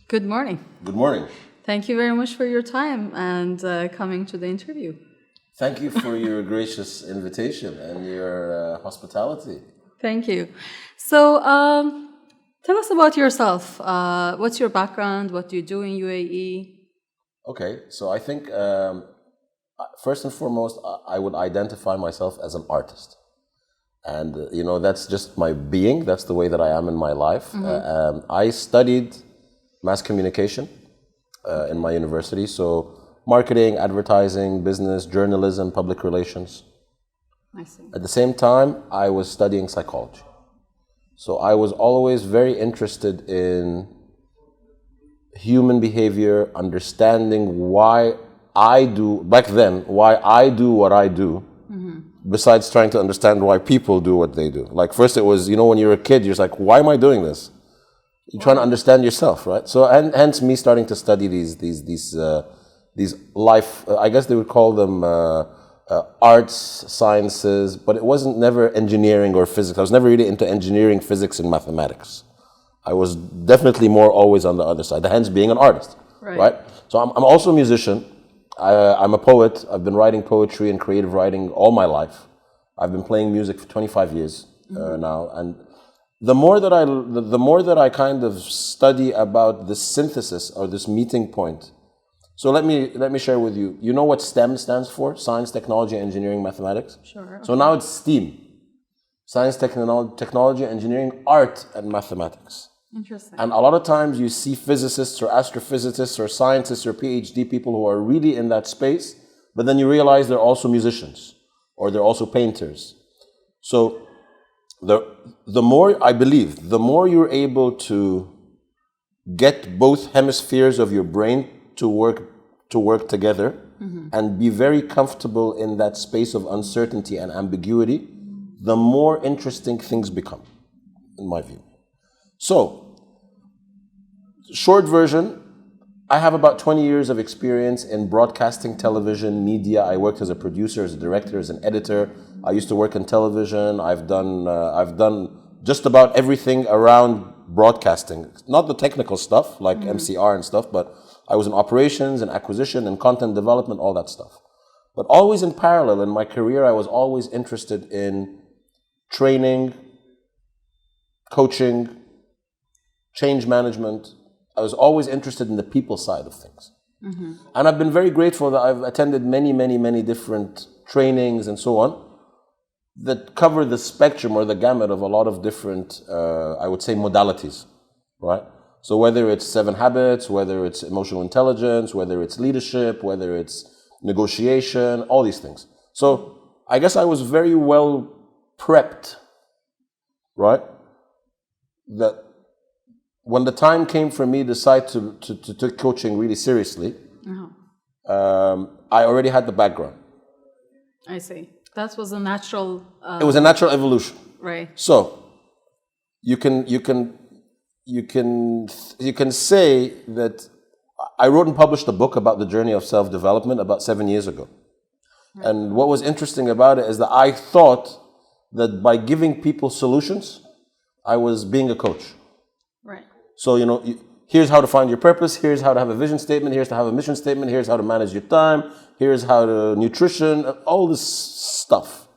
Good morning. Good morning. Thank you very much for your time and coming to the interview. Thank you for your gracious invitation and your hospitality. Thank you. So, tell us about yourself. What's your background? What do you do in UAE? Okay, so I think first and foremost, I would identify myself as an artist. And, that's just my being. That's the way that I am in my life. I studied mass communication in my university. So marketing, advertising, business, journalism, public relations. I see. At the same time, I was studying psychology. So I was always very interested in human behavior, understanding why I do what I do, besides trying to understand why people do what they do. Like first it was, when you're a kid, you're just like, why am I doing this? You're trying to understand yourself, right? So, and hence me starting to study these life, I guess they would call them arts, sciences, but it wasn't never engineering or physics. I was never really into engineering, physics, and mathematics. I was definitely more always on the other side, hence being an artist, right? So I'm also a musician. I'm a poet. I've been writing poetry and creative writing all my life. I've been playing music for 25 years now, and the more that I kind of study about this synthesis or this meeting point. So let me share with you. You know what STEM stands for? Science, technology, engineering, mathematics. Sure. Okay. So now it's STEAM: science, technology, engineering, art, and mathematics. Interesting. And a lot of times you see physicists or astrophysicists or scientists or PhD people who are really in that space, but then you realize they're also musicians or they're also painters. So the more, I believe, the more you're able to get both hemispheres of your brain to work together and be very comfortable in that space of uncertainty and ambiguity, the more interesting things become, in my view. So, short version, I have about 20 years of experience in broadcasting, television, media. I worked as a producer, as a director, as an editor. I used to work in television. I've done just about everything around broadcasting. Not the technical stuff like MCR and stuff, but I was in operations and acquisition and content development, all that stuff. But always in parallel in my career, I was always interested in training, coaching, change management. I was always interested in the people side of things. And I've been very grateful that I've attended many different trainings and so on that cover the spectrum or the gamut of a lot of different, I would say, modalities, right? So whether it's 7 habits, whether it's emotional intelligence, whether it's leadership, whether it's negotiation, all these things. So I guess I was very well prepped, right? That when the time came for me to decide to take coaching really seriously, I already had the background. I see. That was a natural... It was a natural evolution. Right. So you can say that I wrote and published a book about the journey of self-development about 7 years ago. Right. And what was interesting about it is that I thought that by giving people solutions, I was being a coach. Right. So, here's how to find your purpose, here's how to have a vision statement, here's to have a mission statement, here's how to manage your time, here's how to nutrition, all this stuff.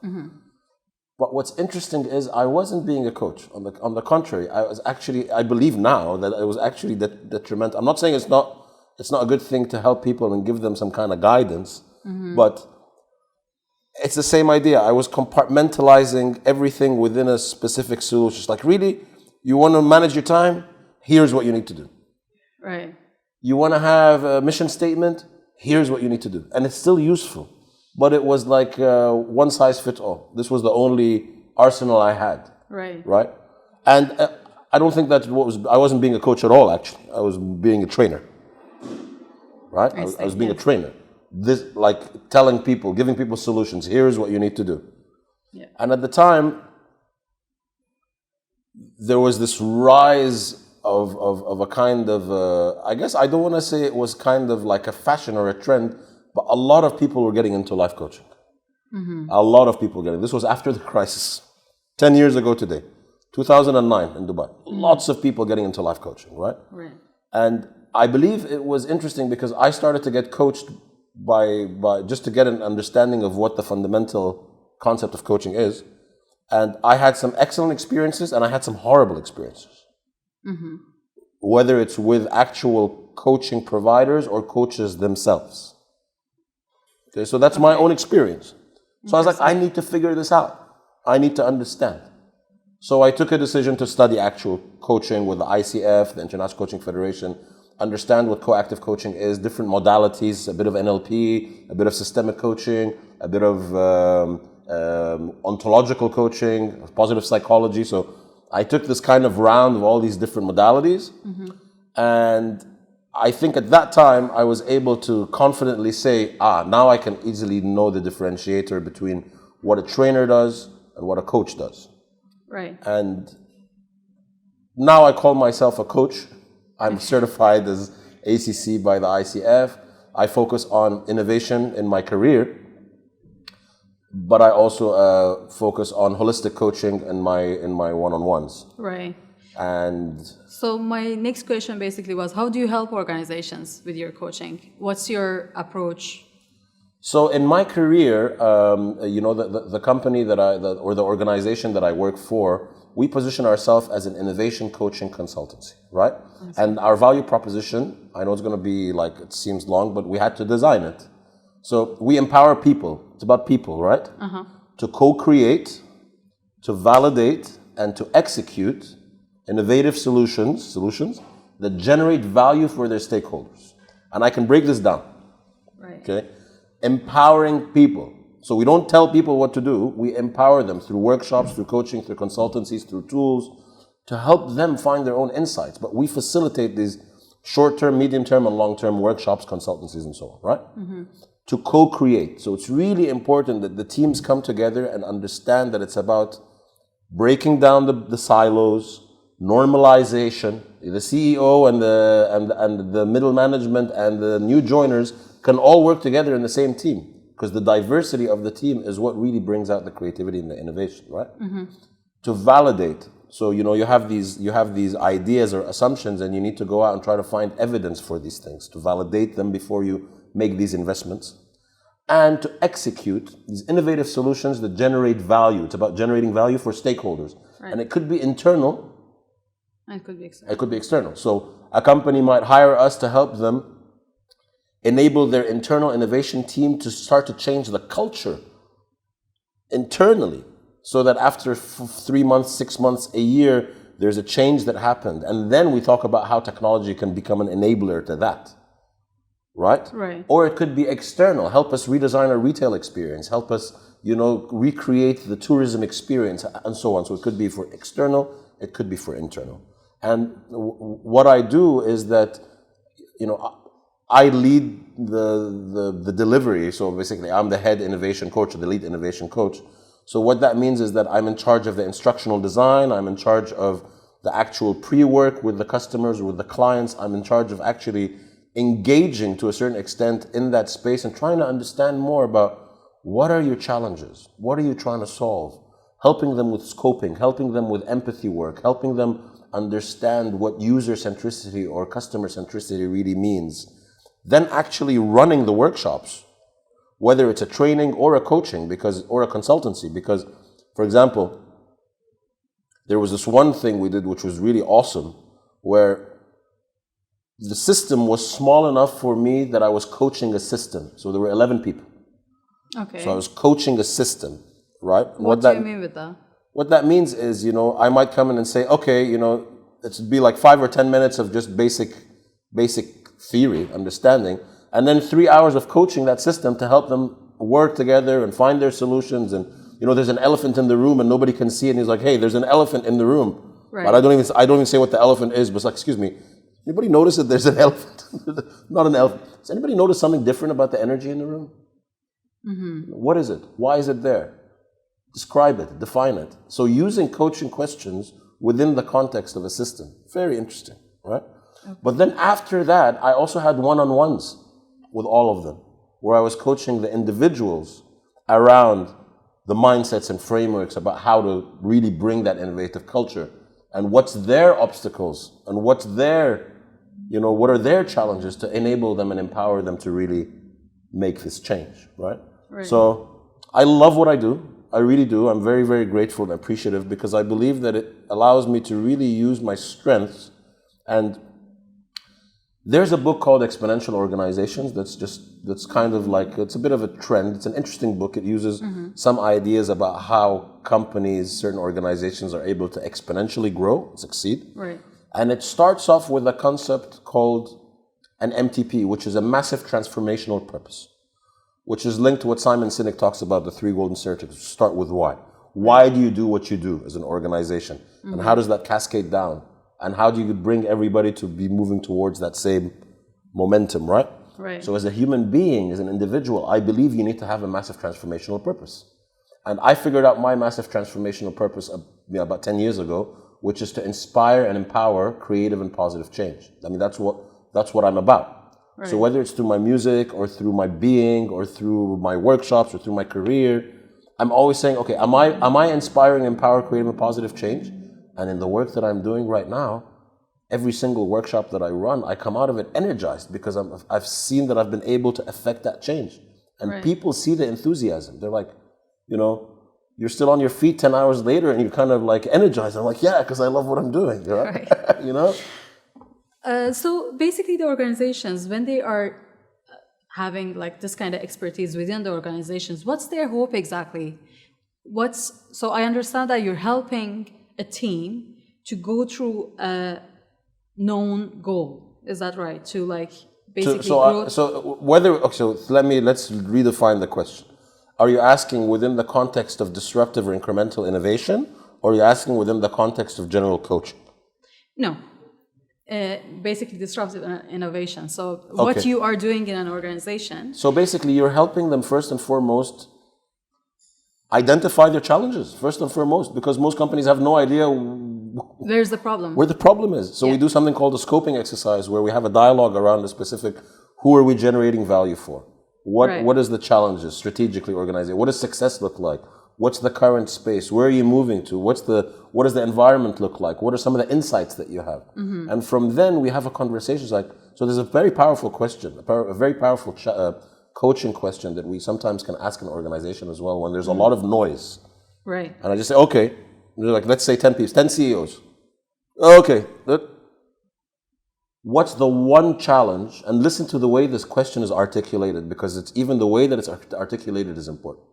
But what's interesting is I wasn't being a coach. On the contrary, I believe now that it was actually detrimental. I'm not saying it's not a good thing to help people and give them some kind of guidance, but it's the same idea. I was compartmentalizing everything within a specific solution. It's like, really, you want to manage your time? Here's what you need to do. Right. You want to have a mission statement? Here's what you need to do. And it's still useful. But it was like one size fits all. This was the only arsenal I had. Right. Right? And I don't think I wasn't being a coach at all, actually. I was being a trainer. Right? I was being a trainer. This, like telling people, giving people solutions. Here's what you need to do. Yeah. And at the time, there was this rise of a kind of, I guess I don't want to say it was kind of like a fashion or a trend, but a lot of people were getting into life coaching. A lot of people getting. This was after the crisis, 10 years ago today, 2009 in Dubai. Lots of people getting into life coaching, right? Right. And I believe it was interesting because I started to get coached by just to get an understanding of what the fundamental concept of coaching is. And I had some excellent experiences and I had some horrible experiences. Whether it's with actual coaching providers or coaches themselves. Okay, so that's my own experience. So I was like, I need to figure this out. I need to understand. So I took a decision to study actual coaching with the ICF, the International Coaching Federation, understand what coactive coaching is, different modalities, a bit of NLP, a bit of systemic coaching, a bit of ontological coaching, positive psychology. So I took this kind of round of all these different modalities. And I think at that time I was able to confidently say, now I can easily know the differentiator between what a trainer does and what a coach does. Right. And now I call myself a coach. I'm certified as ACC by the ICF. I focus on innovation in my career, but I also focus on holistic coaching in my one-on-ones. Right. And so my next question basically was, how do you help organizations with your coaching? What's your approach? So in my career, the company or the organization that I work for, we position ourselves as an innovation coaching consultancy, right? And our value proposition, I know it's going to be like, it seems long, but we had to design it. So we empower people. It's about people, right? To co-create, to validate, and to execute innovative solutions that generate value for their stakeholders. And I can break this down. Right. Okay? Empowering people. So we don't tell people what to do. We empower them through workshops, through coaching, through consultancies, through tools to help them find their own insights. But we facilitate these short-term, medium-term, and long-term workshops, consultancies, and so on, right? To co-create. So it's really important that the teams come together and understand that it's about breaking down the silos, normalization. The CEO and the middle management and the new joiners can all work together in the same team, because the diversity of the team is what really brings out the creativity and the innovation, right? To validate. So, you have these ideas or assumptions, and you need to go out and try to find evidence for these things, to validate them before you make these investments. And to execute these innovative solutions that generate value. It's about generating value for stakeholders. Right. And it could be internal. And it could be external. It could be external. So a company might hire us to help them enable their internal innovation team to start to change the culture internally, so that after 3 months, 6 months, a year, there's a change that happened. And then we talk about how technology can become an enabler to that. Right? Right. Or it could be external. Help us redesign our retail experience. Help us, recreate the tourism experience, and so on. So it could be for external. It could be for internal. And what I do is that, I lead the delivery. So basically, I'm the head innovation coach or the lead innovation coach. So what that means is that I'm in charge of the instructional design. I'm in charge of the actual pre-work with the customers, with the clients. I'm in charge of actually engaging to a certain extent in that space and trying to understand more about what are your challenges? What are you trying to solve? Helping them with scoping, helping them with empathy work, helping them understand what user centricity or customer centricity really means. Then actually running the workshops, whether it's a training or a coaching or a consultancy. Because, for example, there was this one thing we did which was really awesome, where the system was small enough for me that I was coaching a system. So there were 11 people. Okay. So I was coaching a system, right? What do you mean with that? What that means is, I might come in and say, okay, it'd be like 5 or 10 minutes of just basic theory, understanding, and then 3 hours of coaching that system to help them work together and find their solutions. And, there's an elephant in the room and nobody can see it. And he's like, hey, there's an elephant in the room. Right. But I don't even say what the elephant is, but it's like, excuse me, anybody notice that there's an elephant? Not an elephant. Does anybody notice something different about the energy in the room? What is it? Why is it there? Describe it, define it. So using coaching questions within the context of a system. Very interesting, right? Okay. But then after that, I also had one-on-ones with all of them, where I was coaching the individuals around the mindsets and frameworks about how to really bring that innovative culture and what's their obstacles and what's their, what are their challenges to enable them and empower them to really make this change, right? So I love what I do. I really do. I'm very, very grateful and appreciative because I believe that it allows me to really use my strengths. And there's a book called Exponential Organizations that's kind of like, it's a bit of a trend. It's an interesting book. It uses some ideas about how companies, certain organizations are able to exponentially grow, succeed. Right. And it starts off with a concept called an MTP, which is a massive transformational purpose, which is linked to what Simon Sinek talks about, the three golden circles. Start with why. Why do you do what you do as an organization? And how does that cascade down? And how do you bring everybody to be moving towards that same momentum, right? Right. So as a human being, as an individual, I believe you need to have a massive transformational purpose. And I figured out my massive transformational purpose about 10 years ago, which is to inspire and empower creative and positive change. I mean, that's what I'm about. Right. So whether it's through my music or through my being or through my workshops or through my career, I'm always saying, okay, am I inspiring, empower creative and positive change? And in the work that I'm doing right now, every single workshop that I run, I come out of it energized because I've seen that I've been able to affect that change. And people see the enthusiasm. They're like, you're still on your feet 10 hours later and you're kind of like energized. I'm like, yeah, because I love what I'm doing. Right. So basically the organizations, when they are having like this kind of expertise within the organizations, what's their hope exactly? So I understand that you're helping a team to go through a known goal. Is that right? To like basically let's redefine the question. Are you asking within the context of disruptive or incremental innovation, or are you asking within the context of general coaching? No. Basically disruptive innovation. So what you are doing in an organization. So basically you're helping them first and foremost identify their challenges, first and foremost, because most companies have no idea where's the problem. Where the problem is. So we do something called a scoping exercise where we have a dialogue around a specific, who are we generating value for? What is the challenges strategically organizing? What does success look like? What's the current space? Where are you moving to? What does the environment look like? What are some of the insights that you have? And from then we have a conversation like, so there's a very powerful question, a very powerful coaching question that we sometimes can ask an organization as well when there's a lot of noise. Right. And I just say, okay, like let's say 10 people, 10 CEOs. Okay, what's the one challenge? And listen to the way this question is articulated, because it's even the way that it's articulated is important.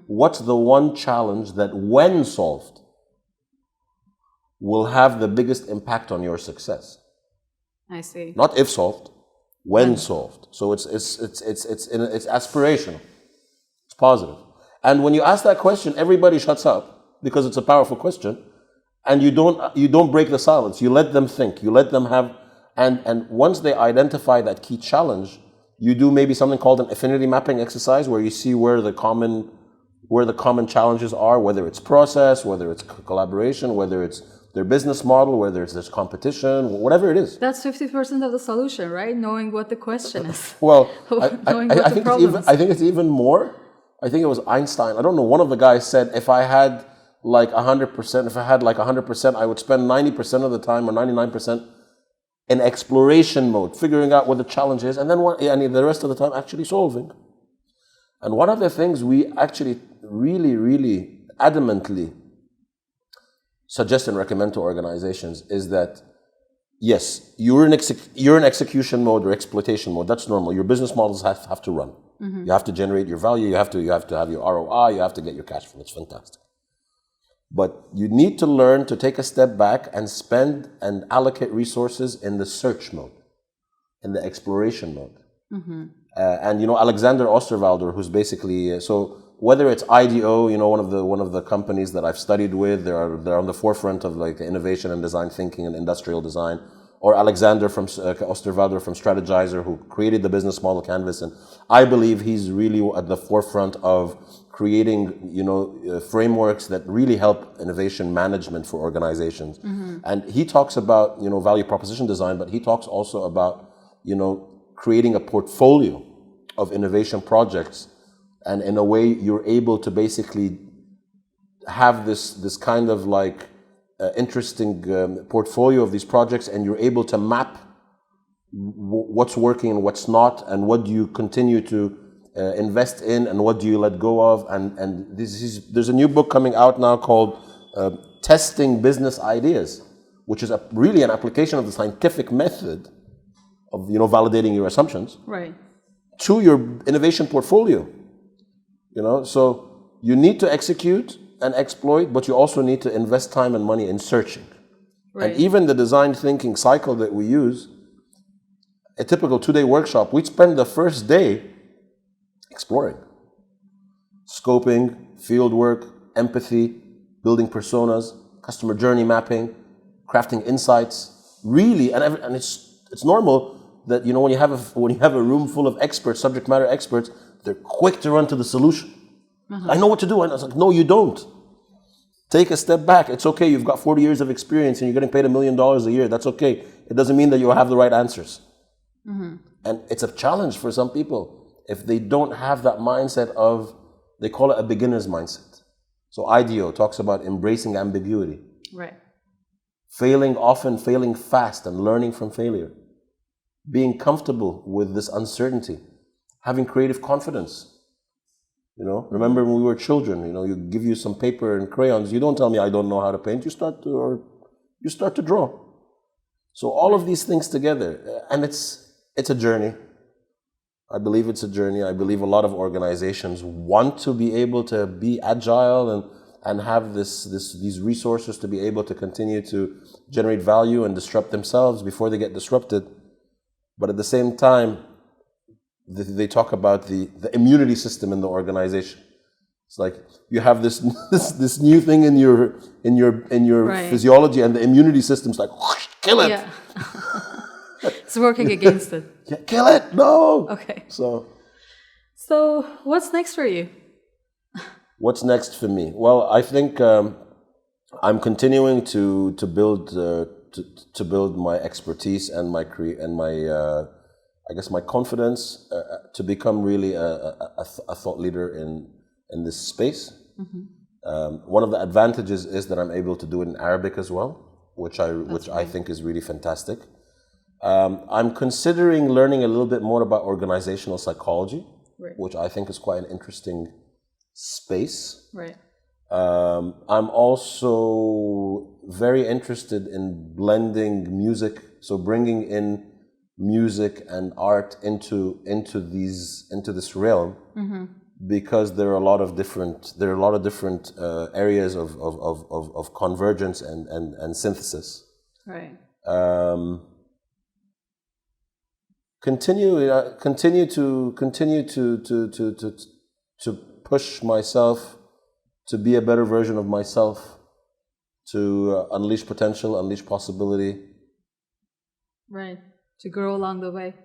What's the one challenge that when solved will have the biggest impact on your success? I see. Not if solved, when solved. So it's aspirational. It's positive. And when you ask that question, everybody shuts up because it's a powerful question. And you don't break the silence. You let them think. You let them have, and once they identify that key challenge, you do maybe something called an affinity mapping exercise where you see where the common challenges are, whether it's process, whether it's collaboration, whether it's their business model, whether it's this competition, whatever it is. That's 50% of the solution, right? Knowing what the question is. Well, I think it's even more. I think it was Einstein. I don't know. One of the guys said, if I had like 100%, I would spend 90% of the time or 99% in exploration mode, figuring out what the challenge is, and then the rest of the time actually solving. And one of the things we actually really, really adamantly suggest and recommend to organizations is that, yes, you're in execution mode or exploitation mode. That's normal. Your business models have to run. You have to generate your value. You have to have your ROI. You have to get your cash flow. It's fantastic. But you need to learn to take a step back and spend and allocate resources in the search mode, in the exploration mode. And Alexander Osterwalder, who's basically so whether it's IDEO, one of the companies that I've studied with, they're on the forefront of like innovation and design thinking and industrial design, or Alexander from Osterwalder from Strategizer, who created the business model canvas, and I believe he's really at the forefront of creating frameworks that really help innovation management for organizations. And he talks about value proposition design, but he talks also about creating a portfolio of innovation projects, and in a way you're able to basically have this kind of like interesting portfolio of these projects, and you're able to map what's working and what's not, and what do you continue to invest in, and what do you let go of. And there's a new book coming out now called Testing Business Ideas, which is really an application of the scientific method of validating your assumptions Right. to your innovation portfolio. So you need to execute and exploit, but you also need to invest time and money in searching. Right. And even the design thinking cycle that we use, a typical 2-day workshop, we'd spend the first day exploring, scoping, field work, empathy, building personas, customer journey mapping, crafting insights. Really, and it's normal that when you have a room full of experts, subject matter experts, they're quick to run to the solution. I know what to do. And I was like, no, you don't. Take a step back. It's okay. You've got 40 years of experience and you're getting paid $1 million a year. That's okay. It doesn't mean that you'll have the right answers. And it's a challenge for some people if they don't have that mindset of, they call it a beginner's mindset. So IDEO talks about embracing ambiguity. Right. Failing often, failing fast, and learning from failure. Being comfortable with this uncertainty. Having creative confidence. Remember when we were children, you give you some paper and crayons. You don't tell me I don't know how to paint. You start to draw. So all of these things together, and it's a journey. I believe it's a journey. I believe a lot of organizations want to be able to be agile and have these resources to be able to continue to generate value and disrupt themselves before they get disrupted. But at the same time, they talk about the immunity system in the organization. It's like you have this new thing in your Right. physiology, and the immunity system's like, whoosh, kill it. Yeah. It's working against it. Yeah, kill it. No. Okay. So what's next for you? what's next for me? Well, I think I'm continuing to build to build my expertise and my I guess my confidence to become really a thought leader in this space. One of the advantages is that I'm able to do it in Arabic as well, which I think is really fantastic. I'm considering learning a little bit more about organizational psychology, Right. which I think is quite an interesting space. Right. I'm also very interested in blending music, so bringing in music and art into this realm, because there are a lot of different areas of convergence and synthesis. Right. Continue to push myself to be a better version of myself, to unleash potential, unleash possibility, Right. To grow along the way.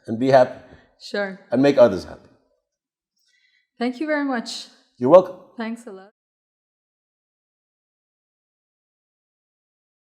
and be happy, Sure. and make others happy. Thank you very much. You're welcome. Thanks a lot.